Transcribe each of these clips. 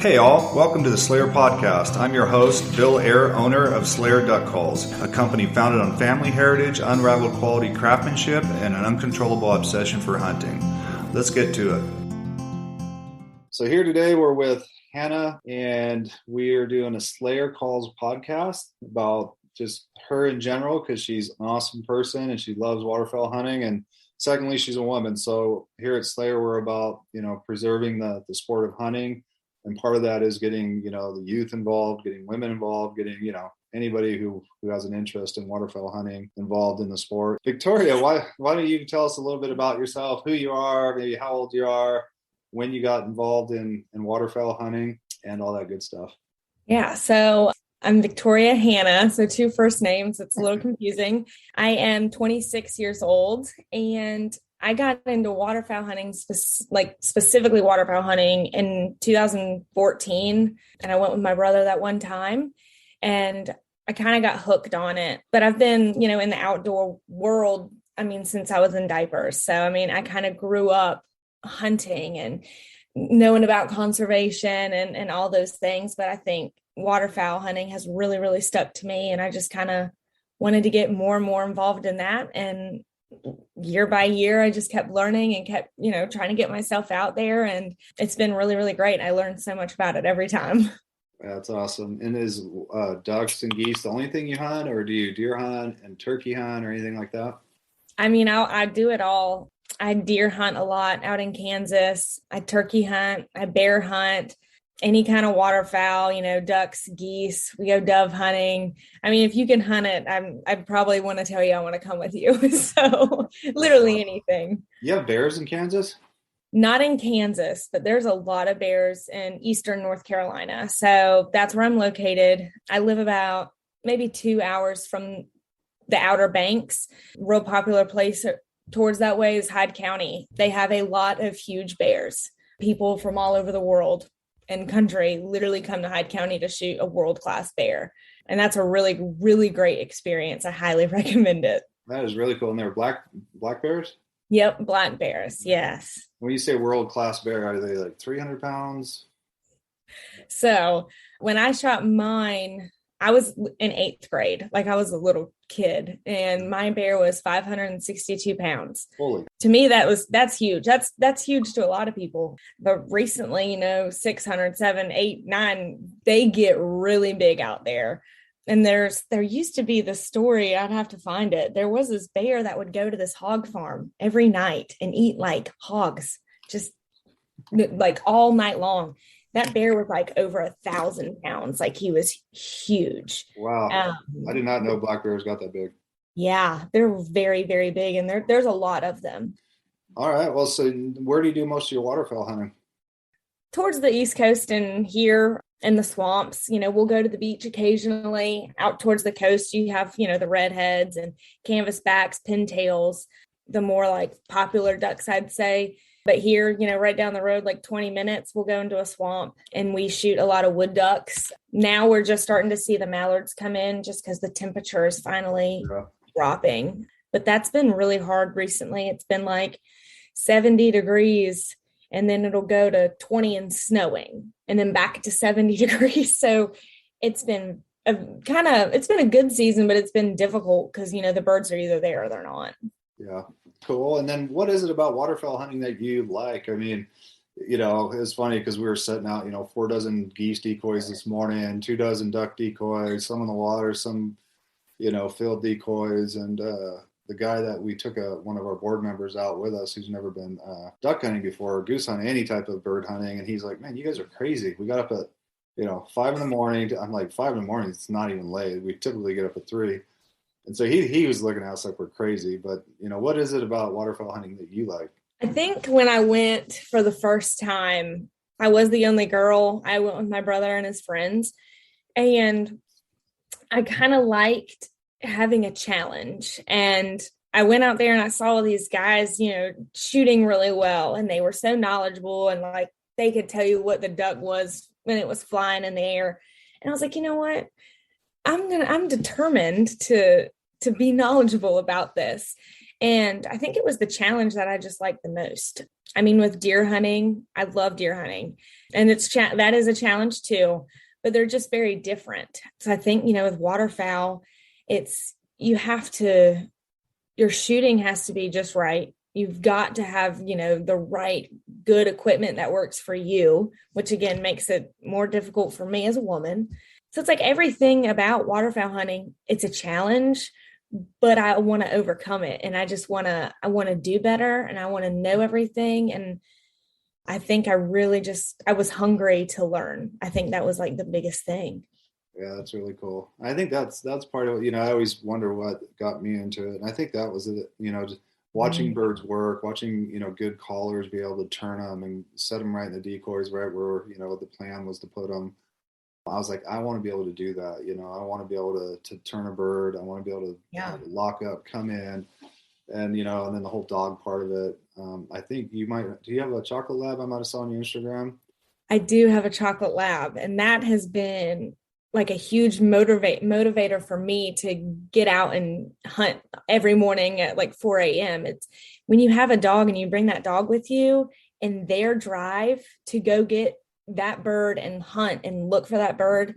Hey all, welcome to the Slayer Podcast. I'm your host, Bill Eyre, owner of Slayer Duck Calls, a company founded on family heritage, unrivaled quality craftsmanship, and an uncontrollable obsession for hunting. Let's get to it. So here today we're with Hannah, and we are doing a Slayer Calls podcast about just her in general, because she's an awesome person and she loves waterfowl hunting, and secondly, she's a woman. So here at Slayer, we're about, preserving the sport of hunting. And part of that is getting, the youth involved, getting women involved, getting, anybody who has an interest in waterfowl hunting involved in the sport. Victoria, why don't you tell us a little bit about yourself, who you are, maybe how old you are, when you got involved in waterfowl hunting and all that good stuff. Yeah, so I'm Victoria Hannah, so two first names. It's a little confusing. I am 26 years old, and I got into waterfowl hunting, specifically waterfowl hunting in 2014. And I went with my brother that one time, and I kind of got hooked on it. But I've been, in the outdoor world, since I was in diapers. So, I kind of grew up hunting and knowing about conservation and all those things. But I think waterfowl hunting has really, really stuck to me. And I just kind of wanted to get more and more involved in that. And year by year, I just kept learning and kept, trying to get myself out there. And it's been really, really great. I learned so much about it every time. That's awesome. And is ducks and geese the only thing you hunt, or do you deer hunt and turkey hunt or anything like that? I do it all. I deer hunt a lot out in Kansas. I turkey hunt. I bear hunt. Any kind of waterfowl, ducks, geese, we go dove hunting. If you can hunt it, I probably want to tell you I want to come with you. So literally anything. You have bears in Kansas? Not in Kansas, but there's a lot of bears in eastern North Carolina. So that's where I'm located. I live about maybe 2 hours from the Outer Banks. Real popular place towards that way is Hyde County. They have a lot of huge bears. People from all over the world and country literally come to Hyde County to shoot a world-class bear. And that's a really, really great experience. I highly recommend it. That is really cool. And they're black bears? Yep, black bears, yes. When you say world-class bear, are they like 300 pounds? So when I shot mine, I was in 8th grade. I was a little kid, and my bear was 562 pounds. Holy. To me, that's huge. That's huge to a lot of people. But recently, 600, 7, 8, 9, they get really big out there. And there used to be this story, I'd have to find it. There was this bear that would go to this hog farm every night and eat hogs, just all night long. That bear was over 1,000 pounds. He was huge. Wow. I did not know black bears got that big. Yeah, they're very, very big, and there's a lot of them. All right. Well, so where do you do most of your waterfowl hunting? Towards the East Coast and here in the swamps. We'll go to the beach occasionally. Out towards the coast, you have, the redheads and canvasbacks, pintails, the more popular ducks, I'd say. But here, right down the road, 20 minutes, we'll go into a swamp and we shoot a lot of wood ducks. Now we're just starting to see the mallards come in just because the temperature is finally dropping. But that's been really hard recently. It's been 70 degrees, and then it'll go to 20 and snowing, and then back to 70 degrees. So it's been a good season, but it's been difficult because, the birds are either there or they're not. Yeah. Cool. And then what is it about waterfowl hunting that you like? It's funny because we were setting out, 4 dozen geese decoys this morning, 2 dozen duck decoys, some in the water, some, field decoys. And the guy that we took one of our board members out with us, who's never been duck hunting before, goose hunting, any type of bird hunting. And he's like, man, you guys are crazy. We got up at, 5 in the morning. I'm like, 5 in the morning, it's not even late. We typically get up at 3. And so he was looking at us like we're crazy. But, what is it about waterfowl hunting that you like? I think when I went for the first time, I was the only girl. I went with my brother and his friends. And I kind of liked having a challenge. And I went out there and I saw all these guys, shooting really well. And they were so knowledgeable. And they could tell you what the duck was when it was flying in the air. And I was like, you know what? I'm determined to be knowledgeable about this. And I think it was the challenge that I just liked the most. I mean, with deer hunting, I love deer hunting, and that is a challenge too, but they're just very different. So I think, with waterfowl, it's, your shooting has to be just right. You've got to have, the right, good equipment that works for you, which again makes it more difficult for me as a woman. So it's like everything about waterfowl hunting, it's a challenge, but I want to overcome it. And I want to do better, and I want to know everything. And I think I was hungry to learn. I think that was like the biggest thing. Yeah, that's really cool. I think that's part of it. I always wonder what got me into it. And I think that was it, just watching birds work, watching, good callers be able to turn them and set them right in the decoys right where, the plan was to put them. I was like, I want to be able to do that. I want to be able to turn a bird. I want to be able to lock up, come in, and, and then the whole dog part of it. I think do you have a chocolate lab I might have saw on your Instagram? I do have a chocolate lab, and that has been like a huge motivator for me to get out and hunt every morning at like 4 a.m. It's when you have a dog and you bring that dog with you, and their drive to go get that bird and hunt and look for that bird,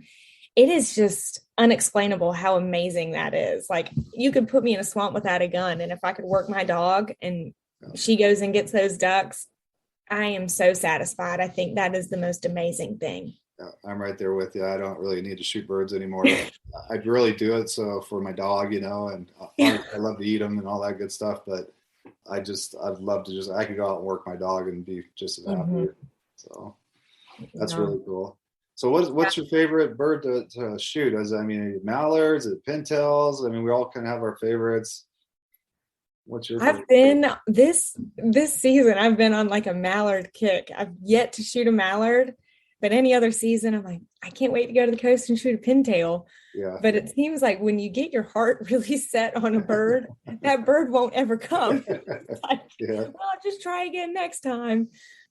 it is just unexplainable how amazing that is. Like, you could put me in a swamp without a gun, and if I could work my dog and she goes and gets those ducks, I am so satisfied. I think that is the most amazing thing. I'm right there with you. I don't really need to shoot birds anymore. I really do it for my dog, and I love to eat them and all that good stuff. But I'd love to I could go out and work my dog and be just as happy. So that's really cool. So what's your favorite bird to shoot? Mallards, is it pintails? We all kind of have our favorites. What's your favorite? I've been this season, I've been on like a mallard kick. I've yet to shoot a mallard. But any other season, I'm like, I can't wait to go to the coast and shoot a pintail. Yeah. But it seems like when you get your heart really set on a bird, that bird won't ever come. I'll just try again next time.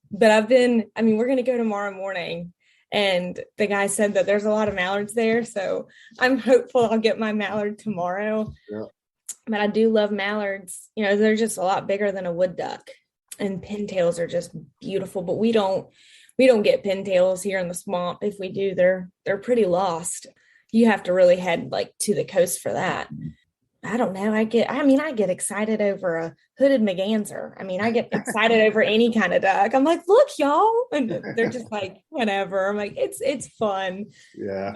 But we're going to go tomorrow morning. And the guy said that there's a lot of mallards there. So I'm hopeful I'll get my mallard tomorrow. Yeah. But I do love mallards. They're just a lot bigger than a wood duck. And pintails are just beautiful. But we don't get pintails here in the swamp. If we do, they're pretty lost. You have to really head like to the coast for that. I don't know. I get excited over a hooded merganser. I get excited over any kind of duck. I'm like, look, y'all. And they're just like, whatever. I'm like, it's fun. Yeah.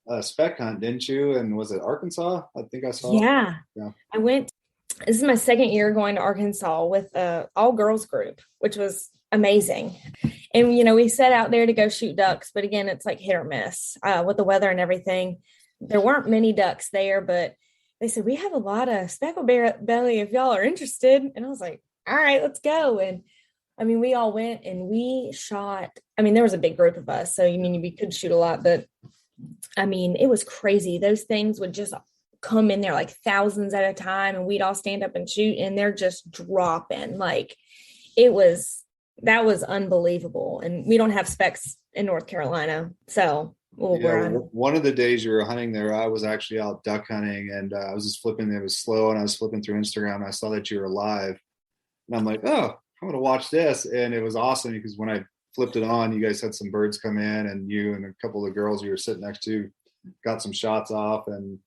But spec hunt, didn't you? And was it Arkansas? I think I saw. Yeah. I went, this is my second year going to Arkansas with a all girls group, which was amazing. And, we set out there to go shoot ducks, but again, it's like hit or miss with the weather and everything. There weren't many ducks there, but they said, we have a lot of speckled belly if y'all are interested. And I was like, all right, let's go. And we all went and we shot. There was a big group of us. So, we could shoot a lot, but it was crazy. Those things would just come in there like thousands at a time, and we'd all stand up and shoot, and they're just dropping. Like, that was unbelievable. And we don't have specs in North Carolina. So one of the days you were hunting there, I was actually out duck hunting, and I was just flipping. It was slow, and I was flipping through Instagram, and I saw that you were live, and I'm like, oh, I'm going to watch this. And it was awesome because when I flipped it on, you guys had some birds come in, and you and a couple of the girls you were sitting next to got some shots off, and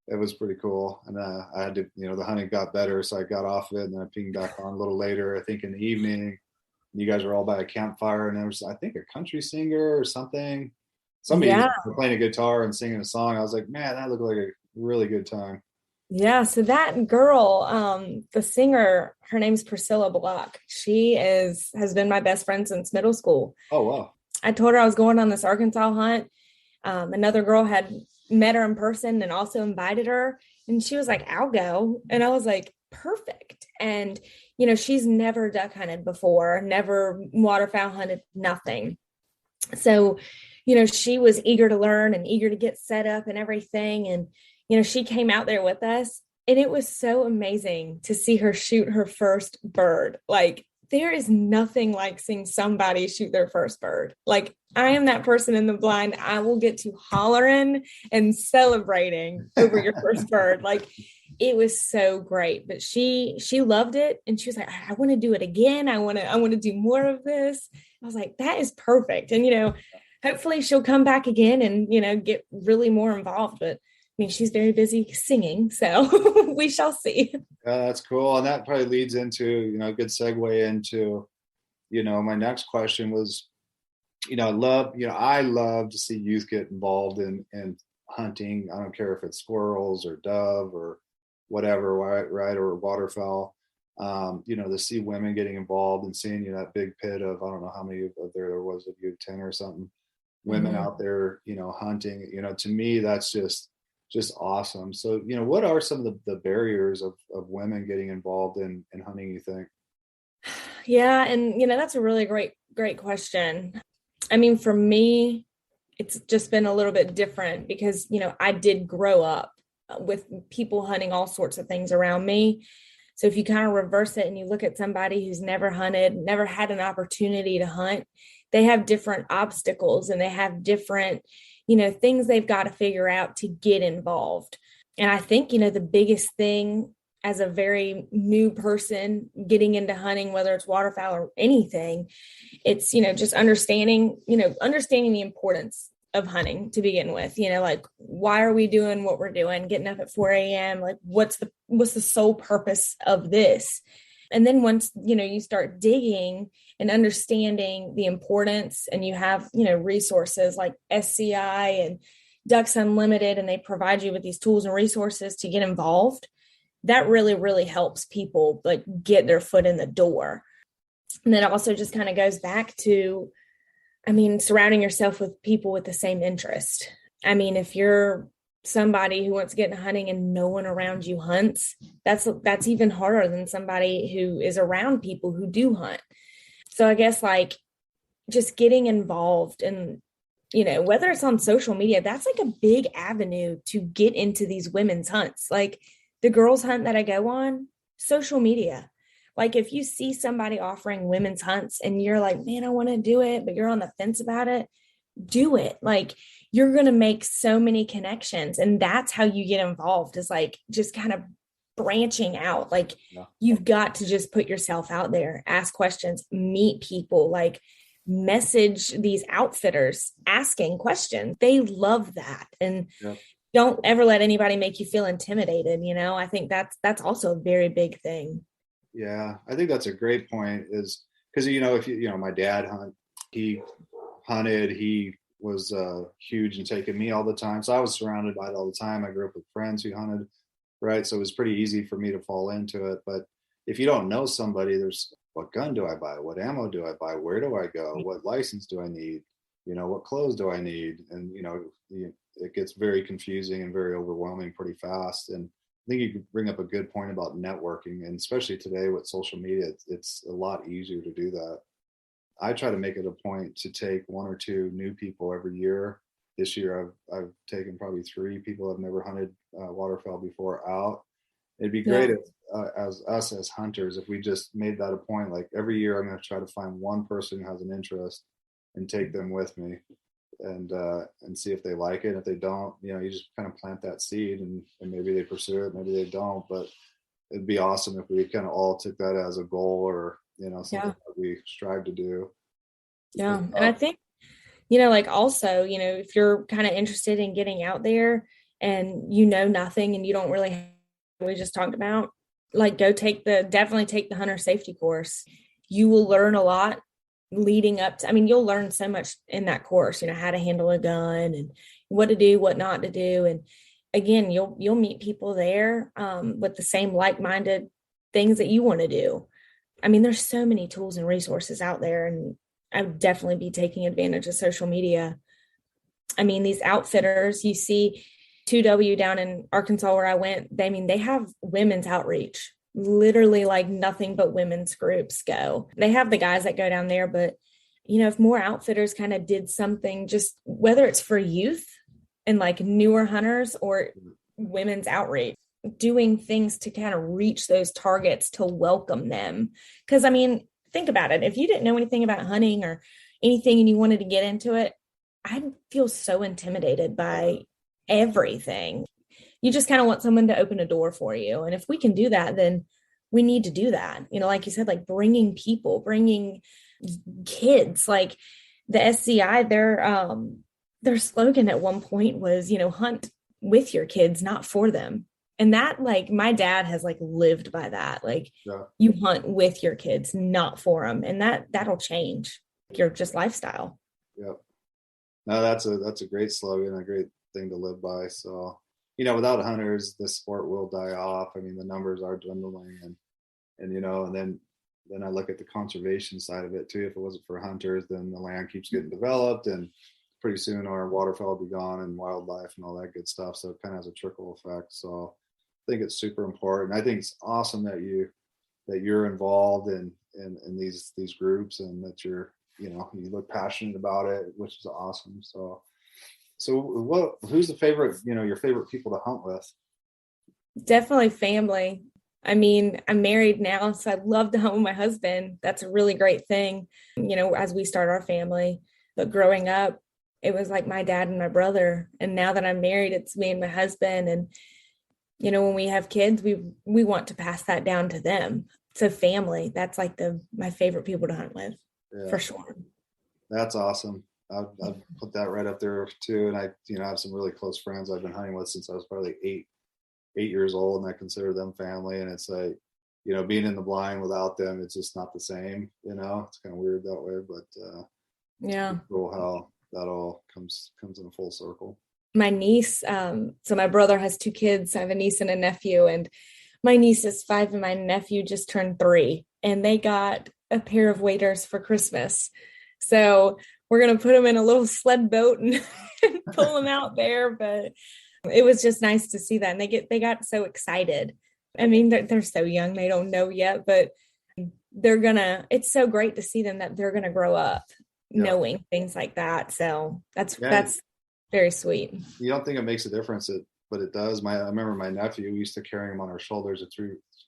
it was pretty cool. And I had to, the hunting got better, so I got off of it, and then I pinged back on a little later, I think in the evening. You guys were all by a campfire, and there was, I think, a country singer or something. Somebody was playing a guitar and singing a song. I was like, man, that looked like a really good time. Yeah. So that girl, the singer, her name's Priscilla Block. She has been my best friend since middle school. Oh, wow. I told her I was going on this Arkansas hunt. Another girl had met her in person and also invited her. And she was like, I'll go. And I was like, perfect. And she's never duck hunted before, never waterfowl hunted, nothing. So, she was eager to learn and eager to get set up and everything. And, she came out there with us, and it was so amazing to see her shoot her first bird. Like, there is nothing like seeing somebody shoot their first bird. Like, I am that person in the blind. I will get to hollering and celebrating over your first bird. Like, It was so great, but she loved it, and she was like, I want to do it again. I want to do more of this. I was like, that is perfect. And hopefully she'll come back again and get really more involved. But I mean, she's very busy singing, so we shall see. That's cool. And that probably leads into, a good segue into, my next question was, I love to see youth get involved in hunting. I don't care if it's squirrels or dove or whatever, right? Or waterfowl. To see women getting involved and seeing, that big pit of, I don't know how many of there was, of you 10 or something, women out there, hunting, to me, that's just awesome. So, what are some of the barriers of women getting involved in hunting, you think? Yeah. And, that's a really great question. I mean, for me, it's just been a little bit different because, I did grow up with people hunting all sorts of things around me. So if you kind of reverse it and you look at somebody who's never hunted, never had an opportunity to hunt, they have different obstacles and they have different, things they've got to figure out to get involved. And I think, the biggest thing as a very new person getting into hunting, whether it's waterfowl or anything, it's, just understanding the importance of hunting to begin with, like, why are we doing what we're doing, getting up at 4 a.m. Like, what's the sole purpose of this? And then once, you start digging and understanding the importance, and you have, resources like SCI and Ducks Unlimited, and they provide you with these tools and resources to get involved, that really, really helps people like get their foot in the door. And then it also just kind of goes back to, surrounding yourself with people with the same interest. If you're somebody who wants to get into hunting and no one around you hunts, that's even harder than somebody who is around people who do hunt. So I guess like just getting involved and, whether it's on social media, that's like a big avenue to get into these women's hunts. Like the girls hunt that I go on, social media. Like if you see somebody offering women's hunts and you're like, man, I want to do it, but you're on the fence about it, do it. Like you're going to make so many connections. And that's how you get involved, is like just kind of branching out. Like you've got to just put yourself out there, ask questions, meet people, like message these outfitters asking questions. They love that. And don't ever let anybody make you feel intimidated. I think that's also a very big thing. Yeah, I think that's a great point, is because, if my dad he hunted, he was huge and taking me all the time. So I was surrounded by it all the time. I grew up with friends who hunted, right? So it was pretty easy for me to fall into it. But if you don't know somebody, there's, what gun do I buy? What ammo do I buy? Where do I go? What license do I need? What clothes do I need? And, it gets very confusing and very overwhelming pretty fast. And I think you bring up a good point about networking, and especially today with social media, it's a lot easier to do that. I try to make it a point to take 1 or 2 new people every year. This year, I've taken probably 3 people I've never hunted waterfowl before out. It'd be great if, as hunters, if we just made that a point. Like every year, I'm going to try to find one person who has an interest and take them with me, and see if they like it. If they don't, you just kind of plant that seed, and maybe they pursue it, maybe they don't. But it'd be awesome if we kind of all took that as a goal, or something that we strive to do. Yeah. And I think, like also, if you're kind of interested in getting out there and nothing and you don't really, we just talked about, like definitely take the hunter safety course. You will learn a lot leading up to, you'll learn so much in that course, how to handle a gun and what to do, what not to do. And again, you'll meet people there with the same like-minded things that you want to do. There's so many tools and resources out there, and I would definitely be taking advantage of social media. These outfitters, you see 2W down in Arkansas where I went, they have women's outreach, literally like nothing but women's groups go. They have the guys that go down there, but if more outfitters kind of did something, just whether it's for youth and like newer hunters or women's outreach, doing things to kind of reach those targets to welcome them. Because think about it. If you didn't know anything about hunting or anything and you wanted to get into it, I'd feel so intimidated by everything. you just kind of want someone to open a door for you. And if we can do that, then we need to do that. Like you said, like bringing people, bringing kids, like the SCI, their slogan at one point was, hunt with your kids, not for them. And that, like, my dad has like lived by that. Like, you hunt with your kids, not for them. And that'll change your just lifestyle. Yep. No, that's a great slogan, a great thing to live by. So, without hunters, the sport will die off. I mean, the numbers are dwindling, and then I look at the conservation side of it too. If it wasn't for hunters, then the land keeps getting developed, and pretty soon our waterfowl will be gone, and wildlife and all that good stuff. So it kind of has a trickle effect. So I think it's super important. I think it's awesome that you're involved in these groups, and that you look passionate about it, which is awesome. So who's the favorite, your favorite people to hunt with? Definitely family. I mean, I'm married now, so I'd love to hunt with my husband. That's a really great thing, as we start our family. But growing up, it was like my dad and my brother. And now that I'm married, it's me and my husband. And, when we have kids, we want to pass that down to them. So family, that's like my favorite people to hunt with, for sure. That's awesome. I've put that right up there too. And I have some really close friends I've been hunting with since I was probably 8 years old, and I consider them family. And it's like, being in the blind without them, it's just not the same. It's kind of weird that way, but yeah, cool how that all comes in a full circle. My niece, so my brother has 2 kids. I have a niece and a nephew, and my niece is 5 and my nephew just turned 3, and they got a pair of waders for Christmas. So we're going to put them in a little sled boat and pull them out there. But it was just nice to see that. And they got so excited. I mean, they're so young, they don't know yet, but it's so great to see them that they're going to grow up knowing things like that. So that's very sweet. You don't think it makes a difference, but it does. I remember my nephew, we used to carry him on our shoulders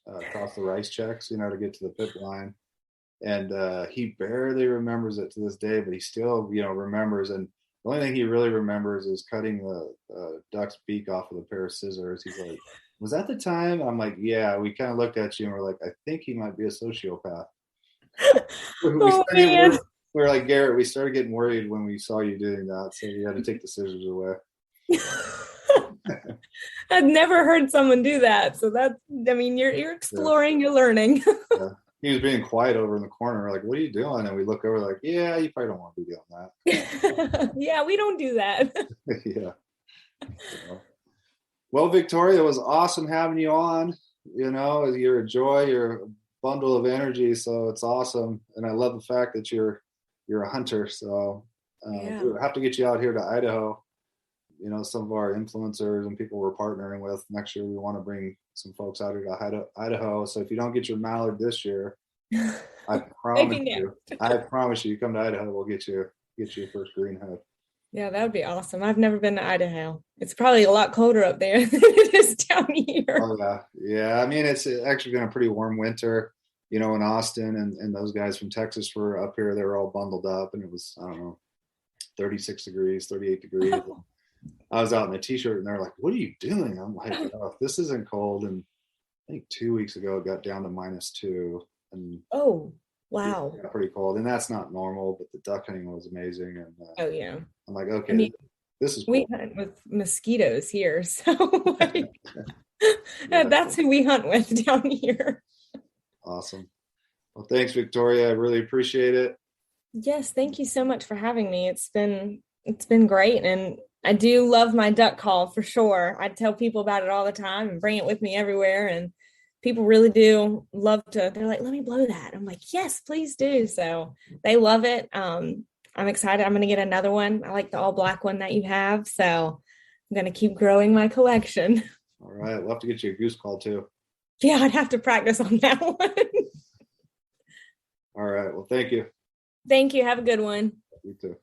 across the rice checks, to get to the pit line. And he barely remembers it to this day, but he still, remembers. And the only thing he really remembers is cutting the duck's beak off with a pair of scissors. He's like, was that the time? I'm like, yeah. We kind of looked at you and we're like, I think he might be a sociopath. We were like, Garrett, we started getting worried when we saw you doing that. So we had to take the scissors away. I've never heard someone do that. So you're exploring, you're learning. Yeah. He was being quiet over in the corner. We're like, what are you doing? And we look over like, yeah, you probably don't want to be doing that. Yeah, we don't do that. Yeah. Well, Victoria, it was awesome having you on. You're a joy, you're a bundle of energy. So it's awesome. And I love the fact that you're a hunter. So we'll have to get you out here to Idaho. Some of our influencers and people we're partnering with next year, we want to bring some folks out here to Idaho. So if you don't get your mallard this year, I promise you come to Idaho, we'll get you your first green head. Yeah, that would be awesome. I've never been to Idaho. It's probably a lot colder up there than it is down here. Oh yeah. Yeah. I mean, it's actually been a pretty warm winter, in Austin, and those guys from Texas were up here. They were all bundled up, and it was, 36 degrees, 38 degrees. I was out in a t-shirt and they're like, what are you doing? I'm like, oh, this isn't cold. And I think 2 weeks ago, it got down to -2. And oh, wow. It got pretty cold. And that's not normal, but the duck hunting was amazing. And oh, yeah. I'm like, okay, this is cool. We hunt with mosquitoes here. So that's who we hunt with down here. Awesome. Well, thanks, Victoria. I really appreciate it. Yes. Thank you so much for having me. It's been great. And I do love my duck call for sure. I tell people about it all the time and bring it with me everywhere. And people really do love to, they're like, let me blow that. I'm like, yes, please do. So they love it. I'm excited. I'm going to get another one. I like the all black one that you have. So I'm going to keep growing my collection. All right. We'll have to get you a goose call too. Yeah, I'd have to practice on that one. All right. Well, thank you. Thank you. Have a good one. You too.